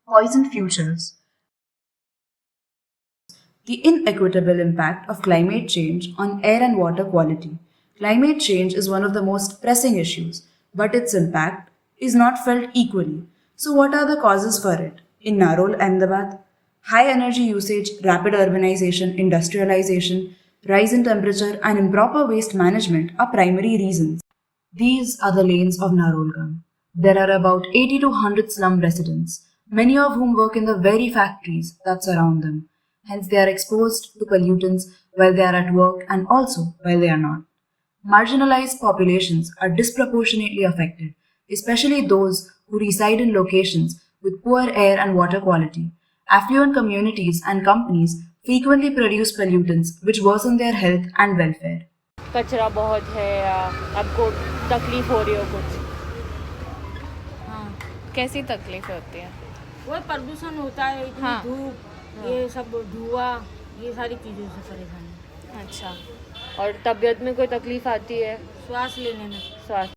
poisoned futures. The inequitable impact of climate change on air and water quality. Climate change is one of the most pressing issues, but its impact is not felt equally. So, what are the causes for it? In Narol, Ahmedabad, high energy usage, rapid urbanization, industrialization, rise in temperature, and improper waste management are primary reasons. These are the lanes of Narolgam. There are about 80 to 100 slum residents, many of whom work in the very factories that surround them. Hence, they are exposed to pollutants while they are at work and also while they are not. Marginalized populations are disproportionately affected, especially those who reside in locations with poor air and water quality. Affluent communities and companies frequently produce pollutants which worsen their health and welfare. कचरा बहुत है या आपको तकलीफ हो रही हो कुछ? हाँ, कैसी तकलीफ होती है? वो प्रदूषण होता है, इतनी धूप, ये सब धुआं, ये सारी चीज़ों से परेशानी। अच्छा, और तबीयत में कोई तकलीफ आती है? श्वास लेने में। श्वास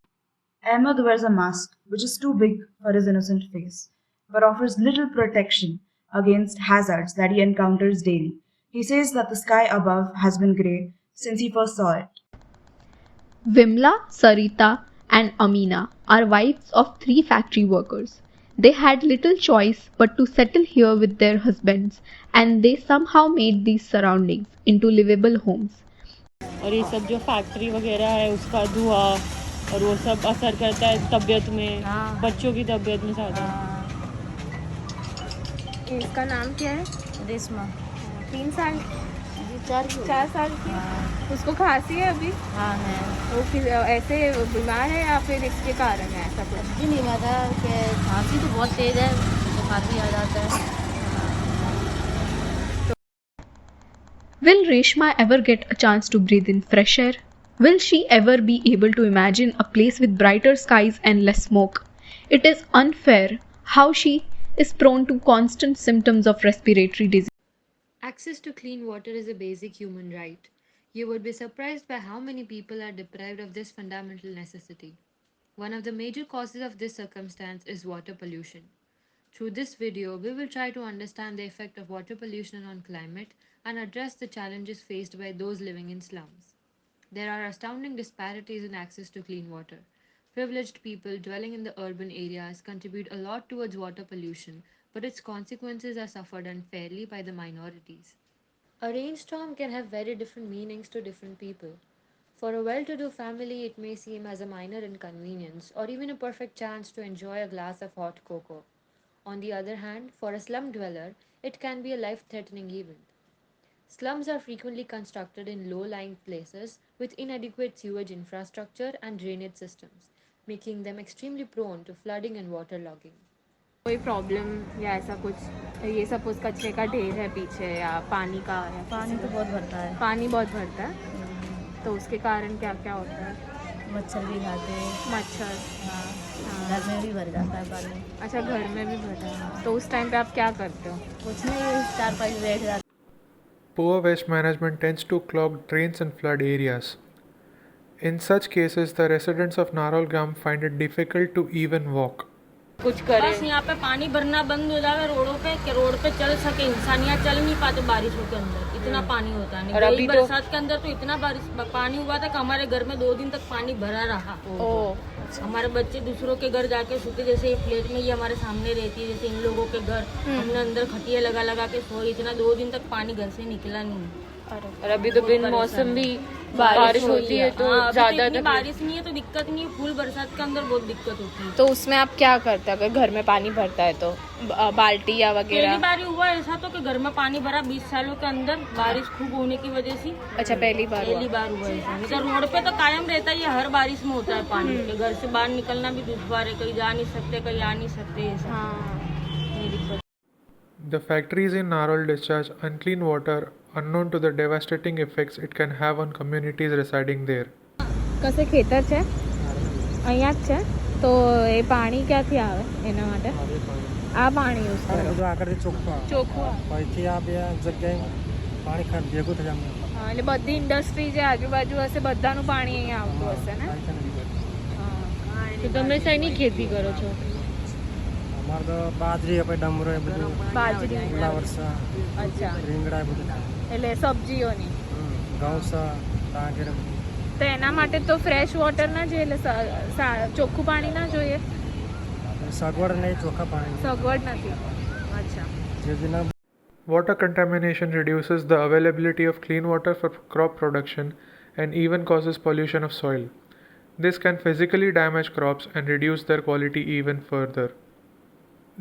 Ahmed wears a mask which is too big for his innocent face, but offers little protection against hazards that he encounters daily. He says that the sky above has been grey since he first saw it. Vimla, Sarita, and Amina are wives of 3 factory workers. They had little choice but to settle here with their husbands, and they somehow made these surroundings into livable homes. और ये सब जो factory वगैरह है उसका धुआं और वो सब असर करता है तबीयत में, बच्चों की तबीयत में ज़्यादा। इसका नाम क्या है? रेशमा 3 साल, 4 साल की। उसको खांसी है अभी? हाँ है। वो फिर ऐसे बीमार है या फिर इसके कारण है ऐसा कुछ? जी नहीं पता कि खांसी तो बहुत तेज़ है, बुखार भी आ जाता है। Will Reshma ever get a chance to breathe in fresh air? Will she ever be able to imagine a place with brighter skies and less smoke? It is unfair how she is prone to constant symptoms of respiratory disease. Access to clean water is a basic human right. You would be surprised by how many people are deprived of this fundamental necessity. One of the major causes of this circumstance is water pollution. Through this video, we will try to understand the effect of water pollution on climate and address the challenges faced by those living in slums. There are astounding disparities in access to clean water. Privileged people dwelling in the urban areas contribute a lot towards water pollution, but its consequences are suffered unfairly by the minorities. A rainstorm can have very different meanings to different people. For a well to do family, it may seem as a minor inconvenience or even a perfect chance to enjoy a glass of hot cocoa. On the other hand, for a slum dweller, it can be a life threatening event. Slums are frequently constructed in low lying places with inadequate sewage infrastructure and drainage systems, making them extremely prone to flooding and waterlogging. कोई problem या ऐसा कुछ? ये suppose कचरे का ढेर है पीछे या पानी का या पानी तो बहुत भरता है। पानी बहुत भरता है, तो उसके कारण क्या क्या होता है? मच्छर भी खाते हैं। मच्छर? हाँ, घर में भी भर जाता है पानी। अच्छा, घर में भी भरता है, तो उस टाइम पे आप क्या करते हो? कुछ नहीं, 4-5 बैठ जाते। Poor waste management tends to clog drains and flood areas. In such cases, the residents of Narolgam find it difficult to even walk. कुछ करें। बस यहाँ पे पानी भरना बंद हो जाएगा रोडों पे, कि रोड पे चल सके इंसान। यहाँ चल नहीं पाते बारिशों के अंदर, इतना पानी होता है। और अभी तो बरसात के अंदर तो इतना पानी हुआ था कि हमारे घर में 2 दिन तक पानी भरा रहा। हमारे बच्चे दूसरों के घर जाके सोते, जैसे ये फ्लैट में ये हमारे सामने रहती है, जैसे इन लोगों के घर, हमने अंदर खटिया लगा लगा के सोए। इतना 2 दिन तक पानी घर से निकला नहीं। और अभी तो बिन मौसम भी बारिश होती है तो ज्यादा बारिश नहीं है तो दिक्कत नहीं है, फुल बरसात के अंदर बहुत दिक्कत होती है। तो उसमें आप क्या करते हैं अगर घर में पानी भरता है तो? बाल्टी या वगैरह? पहली बार हुआ ऐसा तो कि घर में पानी भरा 20 सालों के अंदर, बारिश खूब होने की वजह से। अच्छा, पहली बार हुआ ऐसा। नहीं तो रोड पे तो कायम रहता है, ये हर बारिश में होता है पानी। के घर से बाहर निकलना भी दुश्वार है, कहीं जा नहीं सकते, कहीं आ नहीं सकते, ऐसा। ये दिक्कत। The factories in Narol discharge unclean water unknown to the devastating effects it can have on communities residing there. કસે ખેતર છે અહીંયા જ છે તો એ પાણી ક્યાંથી આવે એના માટે? આ પાણી યુઝ કરો? ચોખ્ખું અહીંથી આ બે જગ્યાએ પાણી ભેગું થઈ જાય. હા, એટલે બધી ઇન્ડસ્ટ્રી જે આજુબાજુ હશે બધાનું પાણી અહીંયા આવતું હશે ને? તો તમે શેની ખેતી કરો છો? અમારે તો બાજરી આપણે ડમરો એ બધું બાજરી ઓલા વર્ષા અચ્છા રીંગણા એ બધું થાય. એટલે સબ્જીઓની ઘઉં છે ટાંગેર બધું. તો એના માટે તો ફ્રેશ વોટર ના જોઈએ એટલે ચોખ્ખું પાણી ના જોઈએ સગવડ નહીં ચોખ્ખા પાણી સગવડ નથી અચ્છા જે જેના Water contamination reduces the availability of clean water for crop production and even causes pollution of soil. This can physically damage crops and reduce their quality even further.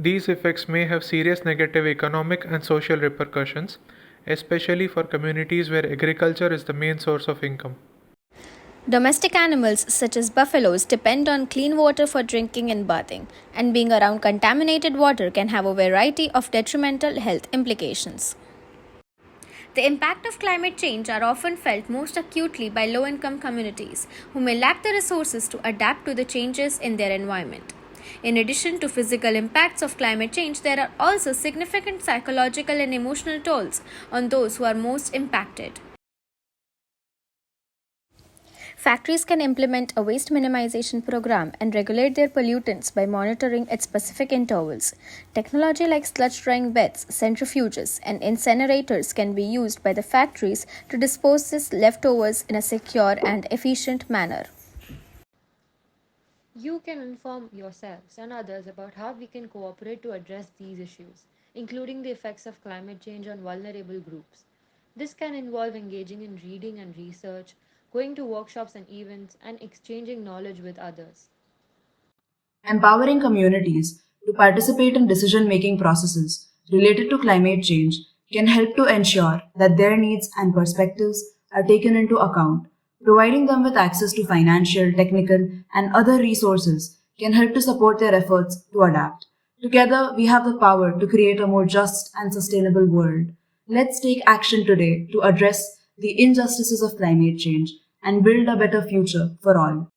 These effects may have serious negative economic and social repercussions, especially for communities where agriculture is the main source of income. Domestic animals such as buffaloes depend on clean water for drinking and bathing, and being around contaminated water can have a variety of detrimental health implications. The impact of climate change are often felt most acutely by low-income communities who may lack the resources to adapt to the changes in their environment. In addition to physical impacts of climate change, there are also significant psychological and emotional tolls on those who are most impacted. Factories can implement a waste minimization program and regulate their pollutants by monitoring at specific intervals. Technology like sludge drying beds, centrifuges, and incinerators can be used by the factories to dispose these leftovers in a secure and efficient manner. You can inform yourselves and others about how we can cooperate to address these issues, including the effects of climate change on vulnerable groups. This can involve engaging in reading and research, going to workshops and events, and exchanging knowledge with others. Empowering communities to participate in decision making processes related to climate change can help to ensure that their needs and perspectives are taken into account. Providing them with access to financial, technical, and other resources can help to support their efforts to adapt. Together, we have the power to create a more just and sustainable world. Let's take action today to address the injustices of climate change and build a better future for all.